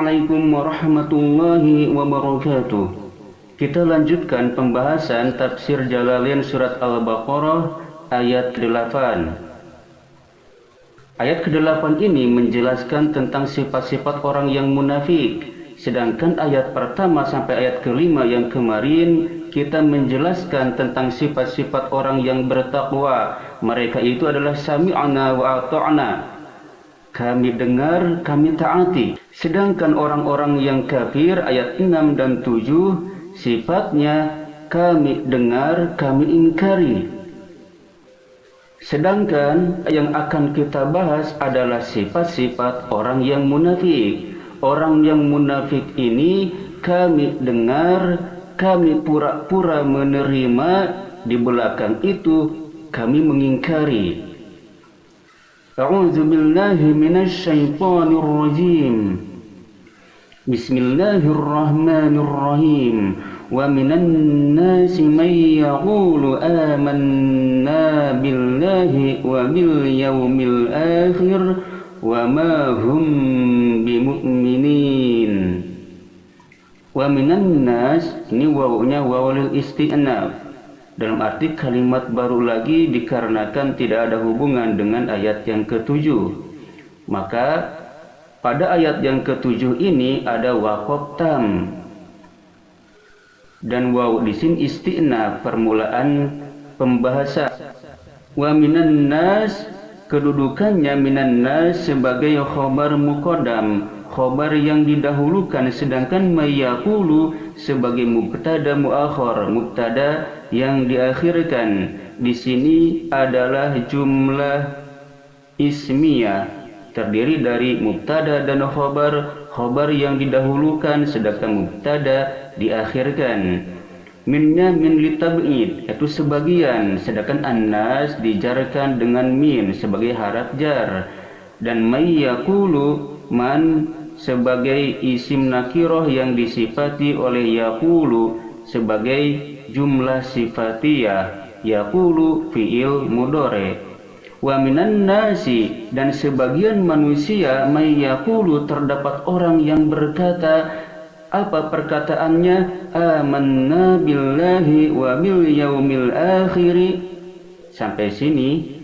Assalamualaikum warahmatullahi wabarakatuh. Kita lanjutkan pembahasan tafsir Jalalain surat Al-Baqarah ayat 8. Ayat ke-8 ini menjelaskan tentang sifat-sifat orang yang munafik. Sedangkan ayat pertama sampai ayat ke-5 yang kemarin kita menjelaskan tentang sifat-sifat orang yang bertakwa. Mereka itu adalah sami'na wa ata'na. Kami dengar, kami taati. Sedangkan orang-orang yang kafir ayat 6 dan 7 sifatnya kami dengar, kami ingkari. Sedangkan yang akan kita bahas adalah sifat-sifat orang yang munafik. Orang yang munafik ini kami dengar, kami pura-pura menerima, di belakang itu kami mengingkari. A'udzu billahi minasy syaithanir rajim. Bismillahirrahmanirrahim. Wa minan nasi may yaqulu amanna billahi wa bil yaumil akhir wa ma hum bimu'minin. Wa minan nas, ini wawunya wawul istinaf. Dalam arti kalimat baru lagi dikarenakan tidak ada hubungan dengan ayat yang ke-7. Maka pada ayat yang ke-7 ini ada waqaf tam. Dan waw di sini istinaf, permulaan pembahasan. Wa minan nas, kedudukannya minan nas sebagai khobar muqaddam, khobar yang didahulukan, sedangkan mayaqulu sebagai mubtada muakhar, mubtada yang diakhirkan. Di sini adalah jumlah ismiyah, terdiri dari mubtada dan khobar, khobar yang didahulukan sedangkan mubtada diakhirkan. Minnya min litab'id, yaitu sebagian, sedangkan annas dijarkan dengan min sebagai haraf jar. Dan mayyaqulu man sebagai isim nakiroh yang disifati oleh yaqulu sebagai jumlah sifatiyah, yaqulu fi'il mudhari. Wa minan nasi, dan sebagian manusia may yaqulu terdapat orang yang berkata, apa perkataannya? Amanna billahi wa bil yaumil akhir. Sampai sini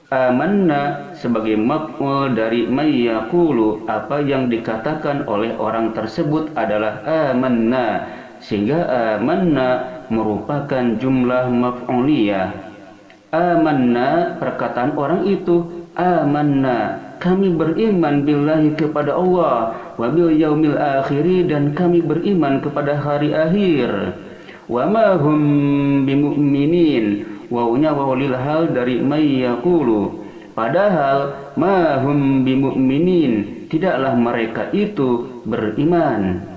amanna sebagai maf'ul dari may yaqulu, apa yang dikatakan oleh orang tersebut adalah amanna, sehingga amanna merupakan jumlah maf'uliyah. Amanna, perkataan orang itu, amanna, kami beriman billahi kepada Allah, wa bil yaumil akhir, dan kami beriman kepada hari akhir. Wa ma hum bimu'minin, wawunya wawlil hal dari may yaqulu, padahal ma hum bimu'minin, tidaklah mereka itu beriman.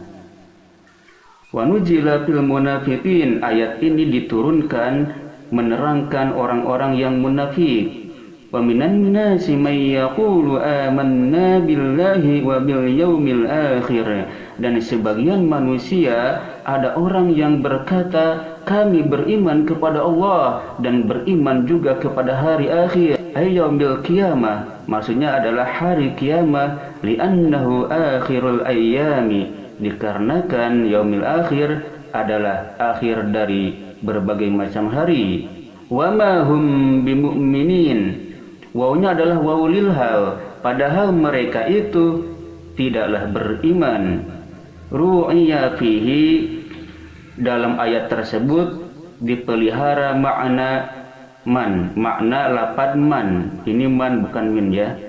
Wa nuzila fil munafiqin, ayat ini diturunkan menerangkan orang-orang yang munafik. Wa minan nasi may yaqulu amanna billahi wa bil yaumil akhir, dan sebagian manusia ada orang yang berkata kami beriman kepada Allah dan beriman juga kepada hari akhir, yaumil qiyamah, maksudnya adalah hari kiamat, li'annahu akhirul ayyami, dikarenakan yaumil akhir adalah akhir dari berbagai macam hari. Wa ma hum bimu'minin, wawunya adalah wawulil hal, padahal mereka itu tidaklah beriman. Ru'iyya fihi, dalam ayat tersebut dipelihara makna man, makna lafadz man. Ini man bukan min ya.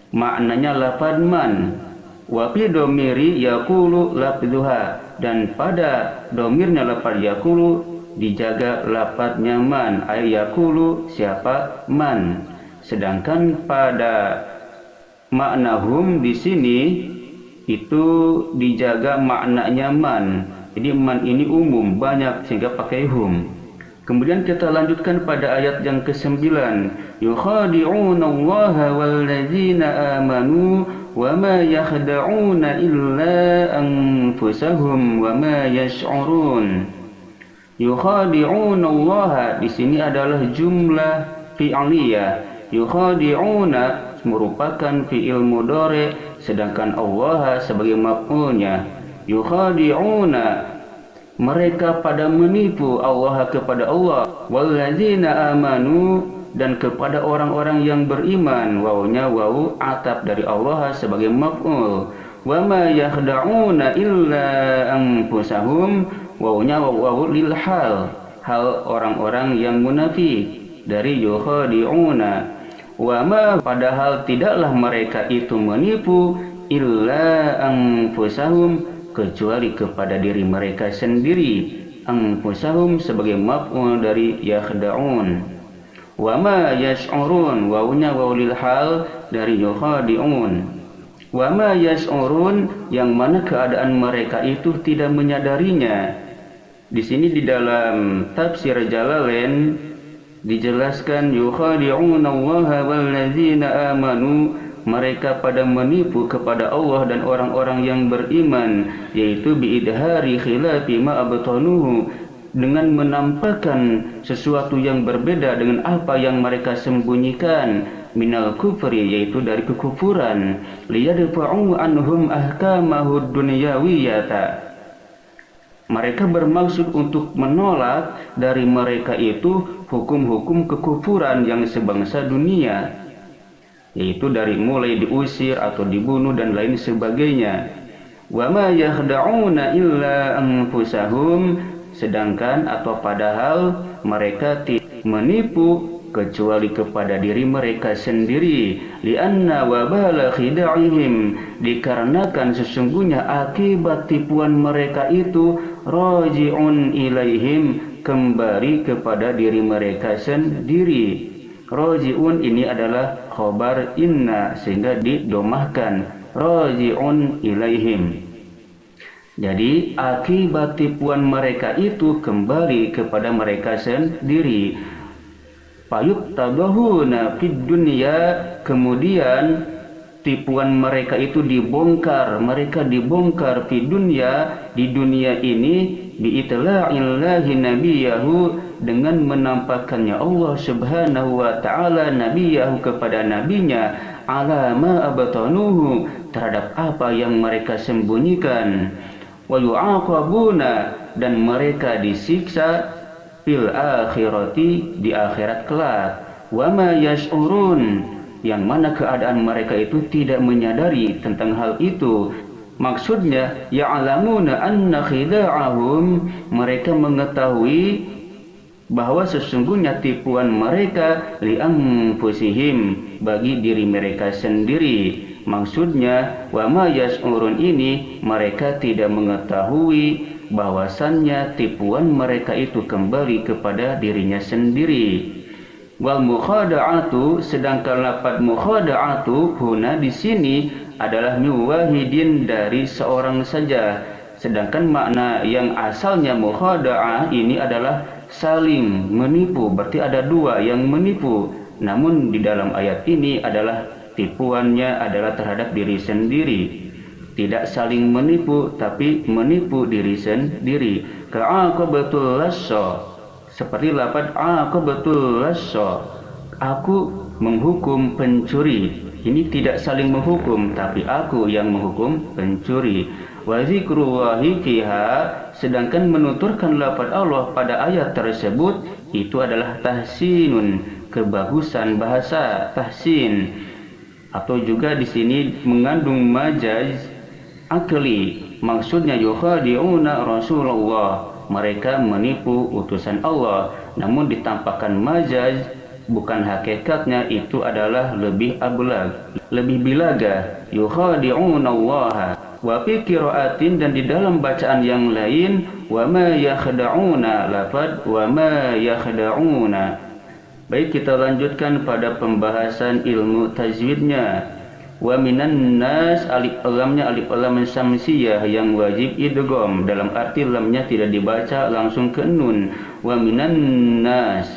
Maknanya lafadz man. Wa fi domiri yaqulu lafdhuha, dan pada domirnya lafadz yaqulu dijaga lafadznya man, ay yaqulu siapa man. Sedangkan pada makna hum di sini itu dijaga maknanya man. Jadi man ini umum, banyak, sehingga pakai hum. Kemudian kita lanjutkan pada ayat yang ke-9. Yukhadi'una Allaha walladzina amanu wa ma yakhda'una illa anfusahum wa ma yash'urun. Yukhadi'una Allaha, di sini adalah jumlah fi'liyah. Yukhadi'una merupakan fi'il mudhari sedangkan Allah sebagai maf'ulnya. Yukhadi'una, mereka pada menipu Allah kepada Allah. Walladzina amanu, dan kepada orang-orang yang beriman. Wawunya wawu atap dari Allah sebagai maf'ul. Wa ma yakhda'una illa anfusahum, wawunya wawu lil hal, hal orang-orang yang munafik dari yukhadi'una. Wa ma, padahal tidaklah mereka itu menipu illa anfusahum, kecuali kepada diri mereka sendiri. Anfusahum sebagai maf'ul dari yakhda'un. Wa ma yash'urun, wawunya wawulil hal dari yukhadi'un. Wa ma yash'urun, yang mana keadaan mereka itu tidak menyadarinya. Di sini di dalam tafsir Jalalain dijelaskan yukhadi'una Allah walladzina amanu, mereka pada menipu kepada Allah dan orang-orang yang beriman, yaitu biidhari khilafi ma abtanuhu, dengan menampakkan sesuatu yang berbeda dengan apa yang mereka sembunyikan, minal kufri, yaitu dari kekufuran, liyadfa'u anhum ahkamahud dunyawiyata. Mereka bermaksud untuk menolak dari mereka itu hukum-hukum kekufuran yang sebangsa dunia, yaitu dari mulai diusir atau dibunuh dan lain sebagainya. Wa ma yakhda'una illa anfusahum, sedangkan atau padahal mereka tidak menipu kecuali kepada diri mereka sendiri. Lianna wabala khida'ihim, dikarenakan sesungguhnya akibat tipuan mereka itu raji'un ilaihim, kembali kepada diri mereka sendiri. Raji'un ini adalah khobar inna, sehingga didomahkan raji'un ilaihim. Jadi akibat tipuan mereka itu kembali kepada mereka sendiri. Payuk tabahuna fid dunya, kemudian tipuan mereka itu dibongkar, mereka dibongkar fid dunya, di dunia ini, biitla'illahi nabiyahu, dengan menampakkannya Allah subhanahu wa ta'ala nabiyahu kepada nabinya, ala ma abtanuhu, terhadap apa yang mereka sembunyikan. Wa yu'aqabuna, dan mereka disiksa fil akhirati, di akhirat kelak. Wa ma yash'urun, yang mana keadaan mereka itu tidak menyadari tentang hal itu. Maksudnya ya'lamuna anna khida'ahum, mereka mengetahui bahwa sesungguhnya tipuan mereka li anfusihim, bagi diri mereka sendiri. Maksudnya wa ma yash'urun ini, mereka tidak mengetahui bahwasannya tipuan mereka itu kembali kepada dirinya sendiri. Wal mukhada'atu, sedangkan lafaz mukhada'atu huna di sini adalah muwahidin, dari seorang saja, sedangkan makna yang asalnya mukhada'ah ini adalah saling menipu, berarti ada dua yang menipu. Namun di dalam ayat ini adalah tipuannya adalah terhadap diri sendiri, tidak saling menipu tapi menipu diri sendiri. Ka'aqabatul lassa, seperti lafaz aqabatul lassa, aku menghukum pencuri. Ini tidak saling menghukum tapi aku yang menghukum pencuri. Wa zikrullahi fiha, sedangkan menuturkan lafaz Allah pada ayat tersebut itu adalah tahsinun, kebagusan bahasa, tahsin. Atau juga di sini mengandung majaz akli, maksudnya yukhadi'una Rasulullah, mereka menipu utusan Allah, namun ditampakkan majaz, bukan hakikatnya itu adalah lebih ablag, lebih bilaga. Yukhadi'una Allah. Wa fi qira'atin, dan di dalam bacaan yang lain, wa ma yakhda'una, lafad wa ma yakhda'una. Baik, kita lanjutkan pada pembahasan ilmu tajwidnya. Wa minan nas, alif lamnya alif lam samsiyah yang wajib idgham, dalam arti lamnya tidak dibaca langsung ke nun. Wa minan nas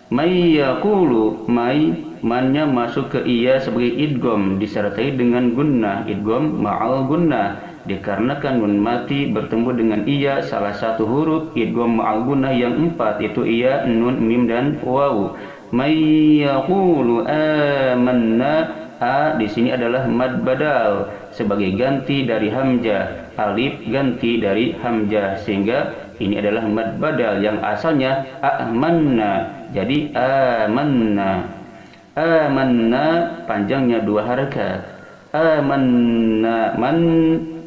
may yaqulu, may, mannya masuk ke iya sebagai idgham, disertai dengan gunnah, idgham ma'al gunnah, dikarenakan nun mati bertemu dengan iya salah satu huruf idgham ma'al gunnah yang empat, itu iya, nun, mim dan waw. May yaqulu amanna, a di sini adalah mad badal, sebagai ganti dari hamzah, alif ganti dari hamzah, sehingga ini adalah mad badal yang asalnya amanna jadi amanna. Amanna panjangnya 2 harakat. Amanna man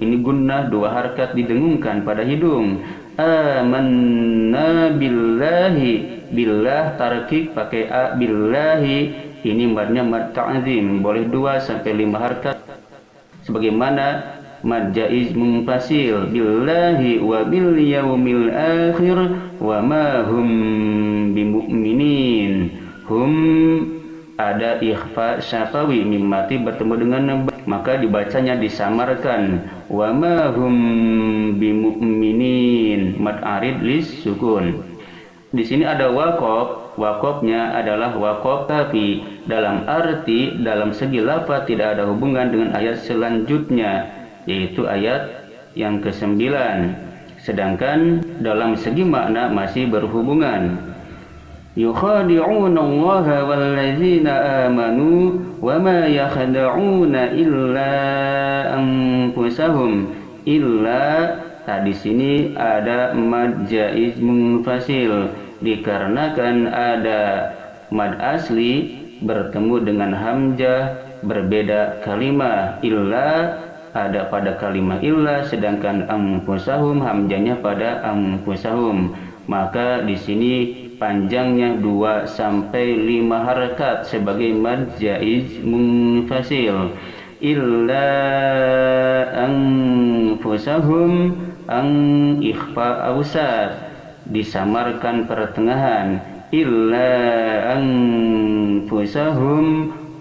ini gunnah 2 harakat didengungkan pada hidung. Amanna billahi, billah tarkik pakai a, billahi ini madnya mad ta'zim, boleh 2 sampai 5 harakat sebagaimana mad jaiz munfasil, billahi wa bil yaumil akhir wa ma hum bimu'minin. Hum ada ikhfa syafawi, mim mati bertemu dengan maka dibacanya disamarkan, wa ma hum bimu'minin, mad arid lis sukun. Di sini ada waqaf, waqafnya adalah waqaf tapi dalam arti dalam segi lafaz tidak ada hubungan dengan ayat selanjutnya, yaitu ayat yang ke-9. Sedangkan dalam segi makna masih berhubungan. Yukhadi'una Allah wallazina amanu wa ma yakhda'una illa anfusahum. Illa di sini ada mad jaiz munfasil dikarenakan ada mad asli bertemu dengan hamzah berbeda kalimah. Illa ada pada kalimah illa, sedangkan anfusahum hamzahnya pada anfusahum. Maka di sini panjangnya 2 sampai 5 harakat sebagai mad jaiz munfasil. Illa anfusahum, ang ikhfa awsat disamarkan pertengahan. Illa anfusahum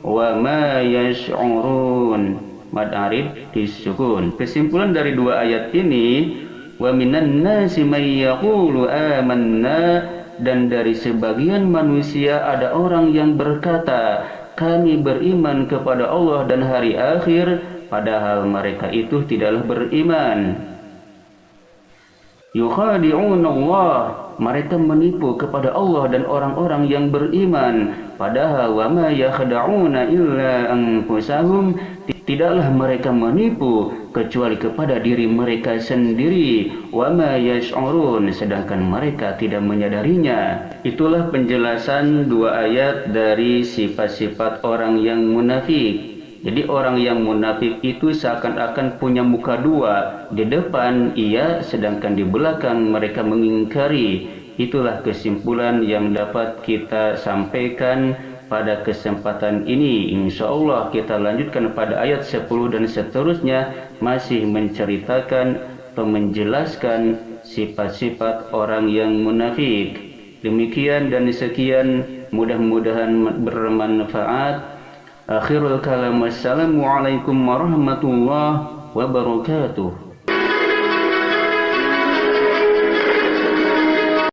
wa ma yash'urun, mad arid disukun. Kesimpulan dari 2 ayat ini, wa minan nasi may yaqulu amanna, dan dari sebagian manusia ada orang yang berkata kami beriman kepada Allah dan hari akhir, padahal mereka itu tidaklah beriman. Yukhadi'un Allah, mereka menipu kepada Allah dan orang-orang yang beriman, padahal wa ma yakhda'una illa anfusahum, tidaklah mereka menipu kecuali kepada diri mereka sendiri. Wa ma yash'urun, sedangkan mereka tidak menyadarinya. Itulah penjelasan 2 ayat dari sifat-sifat orang yang munafik. Jadi orang yang munafik itu seakan-akan punya muka 2, di depan iya, sedangkan di belakang mereka mengingkari. Itulah kesimpulan yang dapat kita sampaikan pada kesempatan ini. Insya Allah kita lanjutkan pada ayat 10 dan seterusnya, masih menceritakan atau menjelaskan sifat-sifat orang yang munafik. Demikian dan sekian, mudah-mudahan bermanfaat. Akhirul kalam, wassalamualaikum warahmatullahi wabarakatuh.